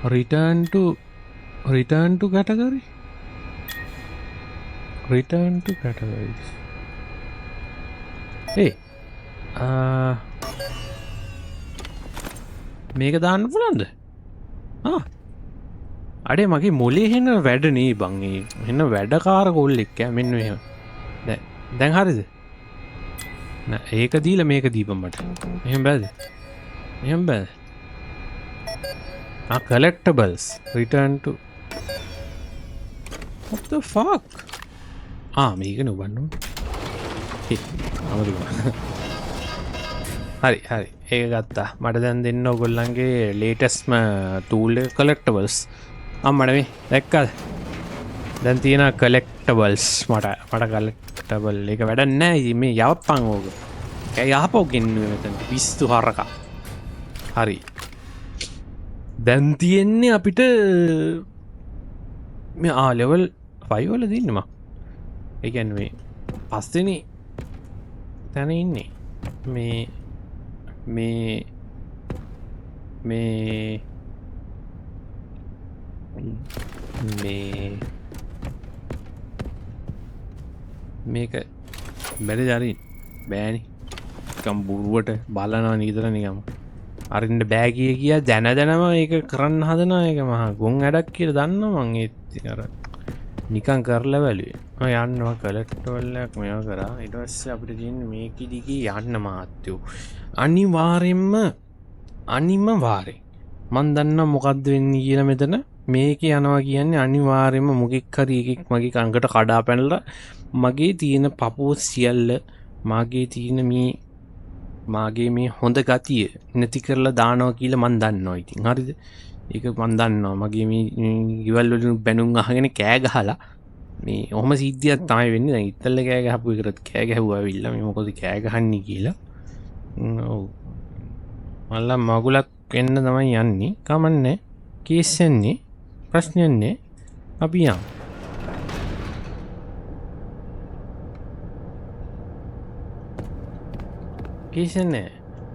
return to category return to categories hey මේක දාන්න පුළන්ද අඩේ මගේ මොලේ හෙන්න වැඩනේ බංගේ එන්න වැඩකාර කොල්ල එක්ක මෙන්න දැන් හරිද ඒක දීල මේක දීපමට එහෙම බෑද එහෙම බෑ collectibles return to what the fuck මේක නොබන්න හරි ඒක ගත්තා මට දැන් දෙන්න ඔගොල්ලන්ගේ ලේටස්ම ටූල් collectibles අම්මට මේ දැක්කද දැන් තියෙන collectibles මට collectible එක වැඩක් නෑ මේ යවප්පන් ඕක යහපෝ ගෙන්නුවේ මෙතන විස්තු හරකා හරි දැන් තියෙන්නේ අපිට මේ ලෙවල් 5 වල දින්නම ඒ කියන්නේ මේ පස්වෙනි තැන ඉන්නේ මේක බැරි දරින් බෑනි කම්බුරුවට බලනවා නිතර නිකම අරින්ට බෑගිය කිය දැනම ඒක කරන්න හදන එක මහ ගොන් වැඩක් කියල දන්න මං ඒති කර නිකන් කරලා වැලුවේ යන්නවා කලෙක්ටවල්ලක් මෙය කරා ඉටවස්ස අපිට තියන්න මේක දිගේ යන්න මාත්‍යයෝ අනිම වාරෙන් මන් දන්න මොකක්ද වෙන්න කියල මෙතන මේක යනවා කියන්නේ අනිවාර්යම මොකෙක් හරි එකෙක් මගේ කංකට කඩා පැනල මගේ තියෙන පපුෝ සියල්ල මාගේ තියෙන මාගේ මේ හොඳ ගතිය නැති කරලා දානවා කියලා මන් දන්නවා ඉතින් හරිද ඒක මන් දන්නවා මගේ මේ ගෙවල් වලින් බැනුම් අහගෙන කෑ ගහලා මේ ඔහම සිද්ධියක් තමයි වෙන්නේ දැන් ඉතල්ල කෑ ගහපු එකකට කෑ ගැහුවා ඇවිල්ලා මේ මොකද කෑ ගහන්නේ කියලා ඔව් මල්ලා මගුලක් එන්න තමයි යන්නේ. කමන්නේ. කේස් යන්නේ. ප්‍රශ්නයන්නේ. අපි යමු. කේස් යන්නේ.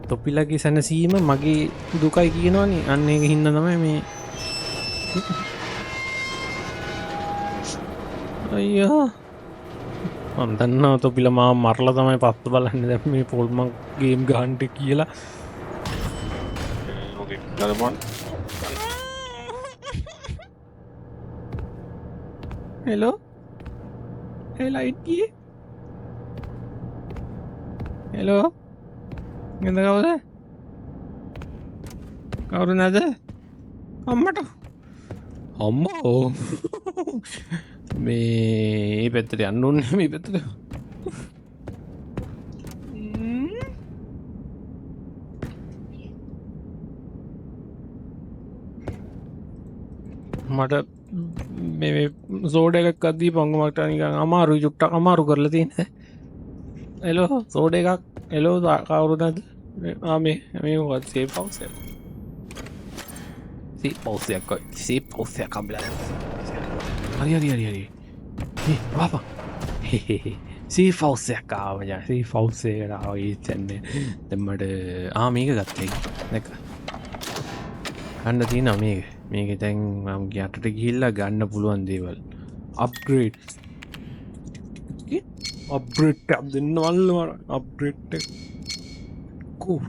තොපිලගේ සැනසීම මගේ දුකයි කියනවනේ. අන්න ඒක හින්දා තමයි මේ අයියා මම දන්නවා තොපිල මාව මරලා තමයි පත්ත බලන්නේ දැන් මේ පොල්මන් ගේම් ගහන්න කියලා. ඕකේ කරපන්. හෙලෝ ඒ ලයිට් ගියේ. හෙලෝ ගෙන්ද කවුද? කවුරු නැද? අම්මට අම්මෝ මේ පැත්තට යන්න ඕනේ මේ පැත්තට. මට මේ සෝඩ එකක් අද්දී පංගු මට නිකන් අමාරුයි චුට්ටක් අමාරු කරලා තියෙන්නේ. එලෝ සෝඩ එකක් එලෝ කවුරු නැද්ද? මේ මොකක්ද සේෆ් හවුස් එක. සේෆ් හවුස් එක කොයි සේෆ් හවුස් එක කම්බලා. හරි බාපා සේෆ් හවුස් එක ආව මචං. සේෆ් හවුස් එකට ආව ඉතින්නේ. දැන් මට මේක ගත්තා ඒක. ගන්න තියෙනවා මේක දැන් මම යටට ගිහිල්ලා ගන්න පුළුවන් දේවල් අප්ග්‍රේඩ් එකක් දෙන්න වල්ල අප්ග්‍රේඩ් එක කෝ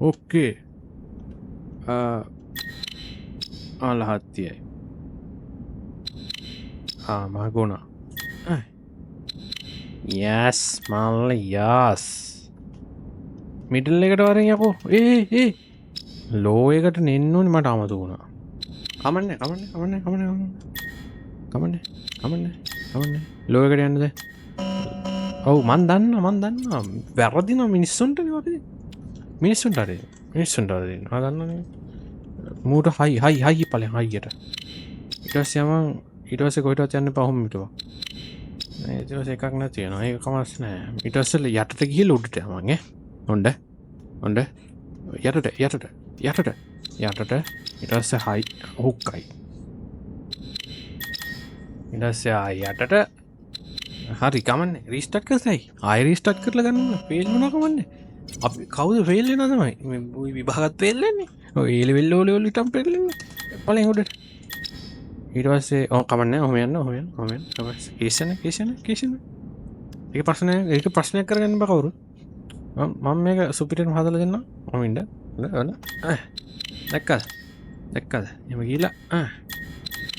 ඕකේ ලහත්තියයි මගුණා යස් මල්ල යස් මිඩල් එකට වරෙන් යකෝ ඒ ලෝ එකට නෙන්න ඕනේ මට අමතු වුණා. කමන්නේ ලෝ එකට යන්නද? ඔව් මන් දන්නවා වැරදිනවා මිනිස්සුන්ට වගේ. මිනිස්සුන්ට හරි දෙන්න. දන්නවනේ. මූට හයි පලෙන් හයියට. ඊට පස්සේ කොහෙටවත් යන්න පහුම් මිටුවා. ඊට පස්සේ එකක් නැතිනවා. ඒක කමස් නෑ. ඊට පස්සේ යටට ගිහලා උඩට යමන් ඈ. ඔන්න යටට ඊට පස්සේ හයි හුක්කයි ඊට පස්සේ යටට හරි කමන්නේ රීස්ටාර්ට් කරසයි ආයෙ රීස්ටාර්ට් කරලා ගන්න ෆේල් වුණා කමන්නේ අපි කවුද ෆේල් වෙනවා තමයි මේ විභාගත් ෆේල් වෙන්නේ ඔය ඒ ලෙවල් වල ටම් ෆේල් වෙන්නේ පළෙන් උඩට ඊට පස්සේ කමන්නේ ඔහම යන්න කේෂන ඒක ප්‍රශ්නයක් කරගන්න බෑ කවුරු මම මේක සුපිරියර් හදලා දෙන්නම් ඔහම ඉන්න දැක්කද එහෙම ගිහිල්ලා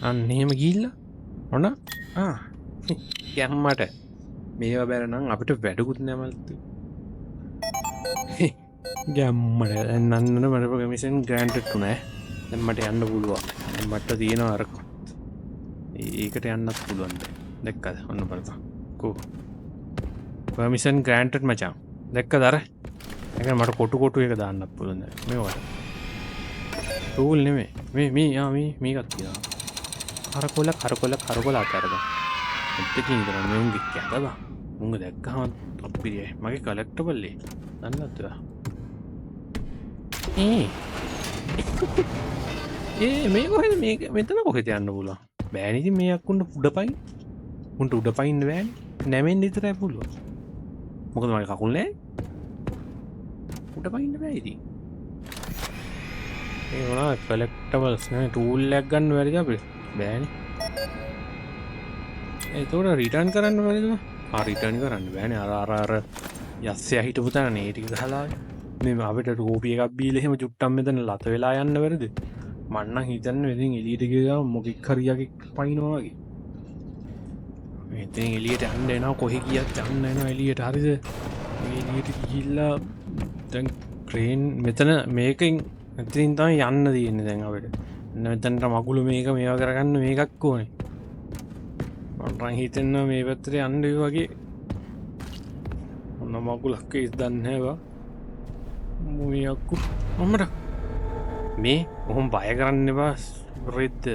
අන්න එහෙම ගිහිල්ලා ඔන්න යම්මට මේවා බැරනම් අපිට වැඩකුත් නැමල්ත ගැම්මට නන්නන මට ප්‍රමිෂන් ග්‍රෑන්ට් උනෑ දැන් මට යන්න පුළුවන් මට තියෙනවා අර ඒකට යන්නත් පුළුවන් දැක්කද ඔන්න බලපන් කෝ පර්මිෂන් ග්‍රෑන්ටඩ් මචං දැක්කද අර ඒක මට කොටු එක දාන්නත් පුළුවන් මේවට ටූල් නෙමෙයි මේකත් තියෙනවා කරකොල අතරද එතකින් ඉඳලා මේ උන්ගේ කැතද උන්ග දැක්කම අප්පිරියයි මගේ කලෙක්ටබල් එක දන්නවද මේ කොහෙද මේක මෙතන කොහෙද යන්න පුළුවන් බෑනේ ඉතින් මේ අක්කුන්ට උඩ පයින්න බෑනේ නැමෙන්න විතරයි පුළුවන් මොකද මගේ කකුල් නැහැ උඩ පයින්න බෑ ඉතින් ඒ වුණා කලෙක්ටබල්ස් නේ ටූල් එකක් ගන්න බැරිද අපිට බෑනේ ඒතකොට රිටර්න් කරන්න බැරිද රිටර්න් කරන්න බෑනේ අර යස්සයා හිටපු තැන නේ ටික ගහලා මේ අපිට කෝපි එකක් බීලා එහෙම චුට්ටක් මෙතන ලත වෙලා යන්න බැරිද මං නම් හිතන්නේ ඉතින් එළියට ගියාම මොකෙක් හරියගේ පයින්නවා වගේ ඉතින් එළියට යන්න එනවා කොහෙ ගියත් යන්න එනවා එළියට හරිද එළියට ගිහිල්ලා දැන් ක්‍රේන් මෙතන මේකෙන් එතනින් තමයි යන්න තියෙන්නේ දැන් අපිට මෙතනට මගුල මේවා කරගන්න මේකක් ඕනේ මම හිතන්නේ මේ පැත්තට යන්න වගේ ඔන්න මගුලක් ඉස් දන්නේ නැහැ මේ අක්කු අම්මට මේ ඔහොම බය කරන්න එපා රෙද්ද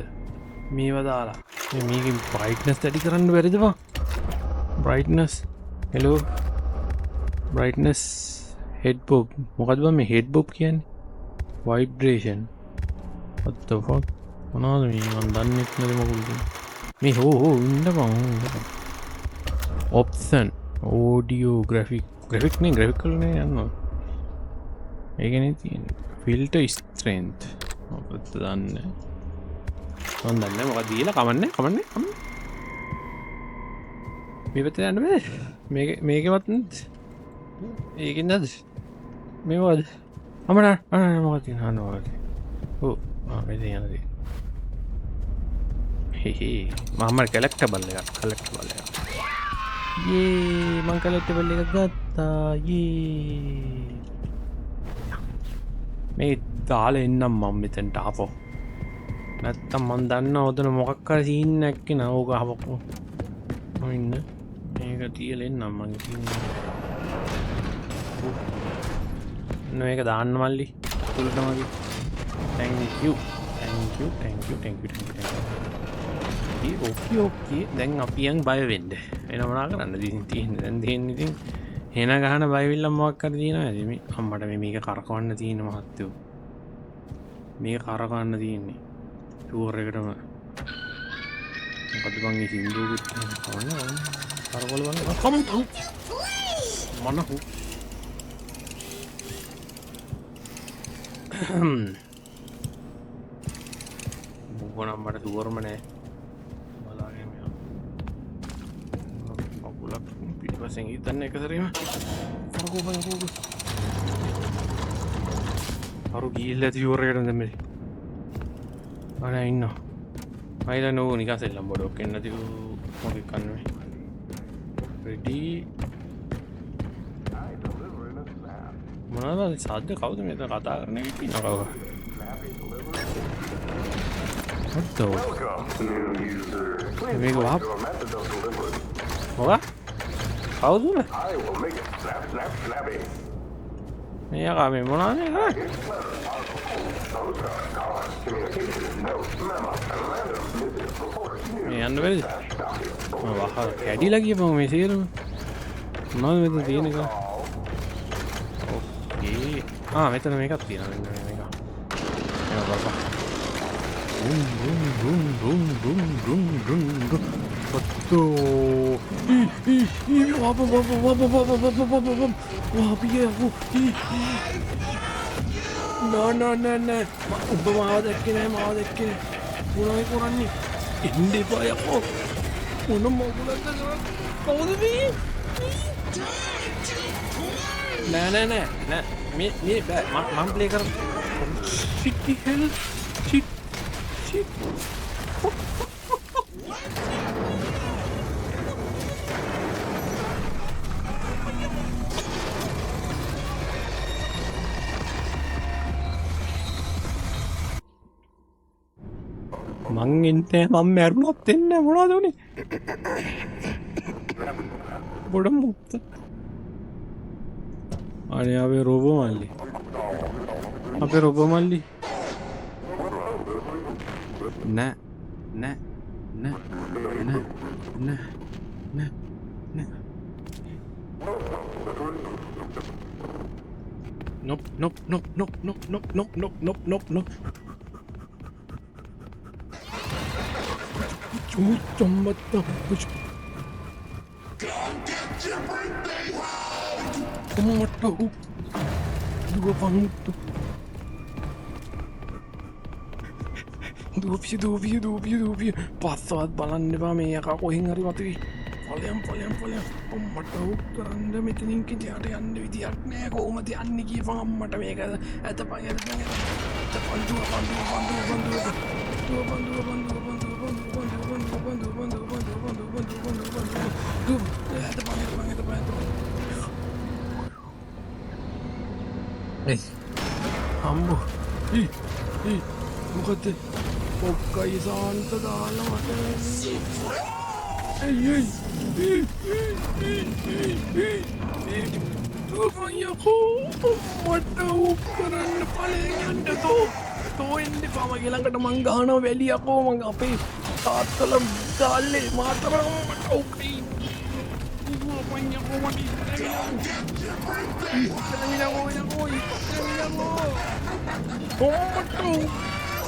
මේවා දාලා මේකෙන් බ්‍රයිට්නස් වැඩි කරන්න බැරිද බං brightness hello brightness head Bob මොකද බං මේ හෙඩ් බොබ් කියන්නේ vibration what the fuck මොනවද මේ මන් දන්නේ නැති මොකද මේ හෝ ඉන්න බං option audio graphic නේ graphical නේ යනවා ඒකනේ තියෙන්නේ filter strength මොකද දන්නේ මන් දන්නේ මොකද දීලා කමන්නේ මේ පැත්තට යන්න බෑ මේකවත් ඒකෙන් නැද්ද මේ මොකද අමනා මොකද තියෙන මොකද ඔව් මේ තියෙනදී හේ මම කලෙක්ටබල් එකක් යේ මං කලෙක්ටබල් එකක් ගත්තා යේ මේ දාලා එන්නම් මම මෙතනට ආපහු නැත්තම් මන් දන්නවා ඔතන මොකක් හරි සීන් එකක් නේ ඕක අහපො ඉන්න මේක තියලා එන්නම් මං ඉතින් මේක දාන්න මල්ලි තුලට මගේ thank you ඕකේ දැන් අපි යන් බය වෙන්න වෙන මොනා කරන්නද ඉතින් තියෙන්නේ දැන් දෙන්නේ ඉතින් හේන ගහන බයවිල්ල මොකක් හරි තියෙනවද මේ අම්මට මේක කරකවන්න තියෙන මහත්තයෝ මේක කරකවන්න තියෙන්නේ ෂුවර් එකටම මොකද බං මේ සින්දුවකුත් කරකවන්න කරකවල වන්න කමු මනහු මොකනම් මට ෂුවර්ම නෑ බලාගෙන යන්න බකුලක් පිටිපස්සෙන් හිටන්න එක සැරේම කරකෝ අරු ගිහිල්ලා ෂුවර් එකට දැම්මේ අනේ ඉන්නවා මයිලා නෝ නිකන් සෙල්ලම් බඩක් එන්න තියු මොකක් කන්නේ රෙඩි මොනවද සාද්ද කවුද මෙතන කතා කරන්නේ ඉන්නවා කවුද හොත්තෝ මේක වහප් මොකක් කවුද මෙයා මේ මොනවද මේ යන්න බැරිද වහ කැඩිලා ගියපම මේ සේරම මොනවද මෙතන තියෙන එක ඕකේ මෙතන මේකක් තියෙනවා මෙන්න මේක බලපන් නෑ උඹ මාව දැක්කේ නෑ මොනවයි කරන්නේ එන්න එපා යකෝ මොන මොකලද කවුද මේ නෑ මේ බෑ මම ප්ලේ කරමු shit the hell shit මං එන්නේ මම මැරුණොත් එන්නේ මොනවද උනේ බොඩ මුත්ත අනේ අපේ රොබෝ මල්ලි නෑ nope Chumata. Chumata. Dua pantu. Dua. Password balan ni ba me ya ka ko hingari mati. Volume. Chumata කරන්න මෙතනින් කියට යන්න විදියක් නෑ කොහොමද යන්නේ කියපන් අම්මට මේක ඇතපන් අම්බු මොකද ඔක්කයි සාන්ත දාලා මට මට උපකරන්න පලයන්ට තෝ එන්න පම ගලඟට මං ගහනව වැලියකෝ මං අපේ තාත්තල දාල්ලේ මාතරම් මට ඔක්කයි පයකෝ මට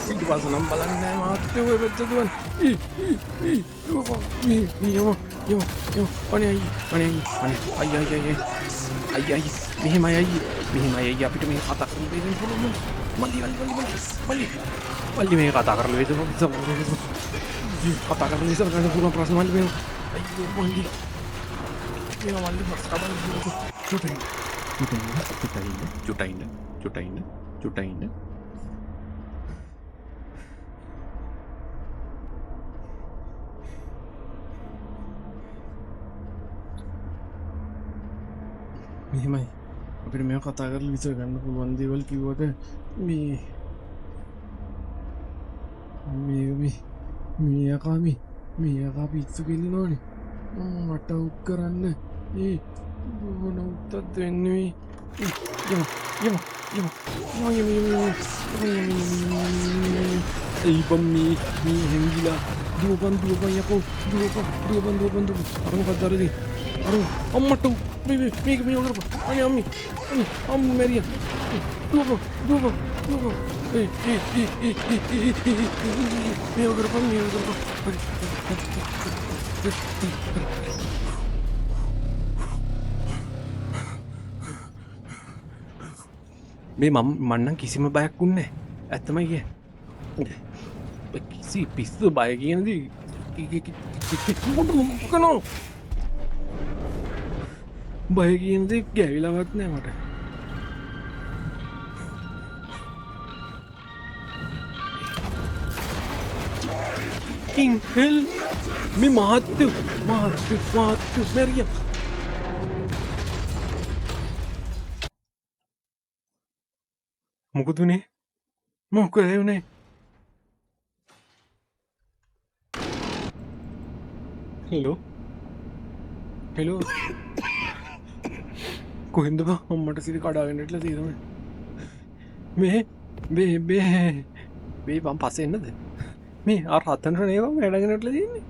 ඊට පස්සේ නම් බලන්නේ නැහැ මාත්‍යෝ ඔය පැත්ත දුවන. යමෝ අනේ අයි මෙහෙමයි අපිට මේ කතා කරන්න දෙන්න පුළුවන්. මල්ලි මේ කතා කරලා වේද කතා කරන නිසා ගන්න පුළුවන් ප්‍රශ්න මල්ලි මේ අයියෝ මල්ලි මල්ලි මස්කබල් චුටයින්න මෙහෙමයි අපිට මේ කතා කරලා විතර ගන්න පුළුවන් දේවල් කිව්වට මේ යකා පිස්සු කෙලිනවනේ මට උක් කරන්න මොන උත්තත් වෙන්නේ ඒ බම්මී මේ හැංගිලා දුවපන් යකෝ දුවපන් අර මොකක්ද අරදී අර අම්මට මේක මේ වගරපන් අනේ අම්මි මැරියා දුවපන් මේ වගරපන් මේ මන්නම් කිසිම බයක් උන්නේ ඇත්තමයි කිය කිසි පිස්සු බය කියනදී මොකනෝ බය කියනදී ගැවිලවත් නෑ මට කිංහෙල් මේ මහත්තු මැරිය මොකදුනේ මොකද වුනේ හෙලෝ කොහෙන්ද බා අම්මට සිරි කඩාගෙන ඉట్లా තියෙනවනේ මේ මම පස්සේ එන්නද මේ අර හතනට නේව වැඩගෙන ඉట్లా තියෙන්නේ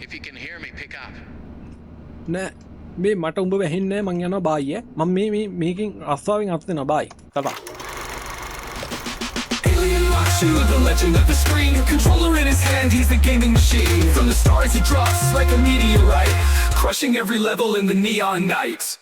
If you can hear me, pick up. නෑ මේ මට උඹ වැහෙන්නේ නෑ මං යනවා බායි ඈ මම මේකෙන් අස්සාවෙන් අත් වෙනවා bye ta-ta The legend of the screen, controller in his hand, he's the gaming machine. From the stars he drops like a meteorite, crushing every level in the neon night.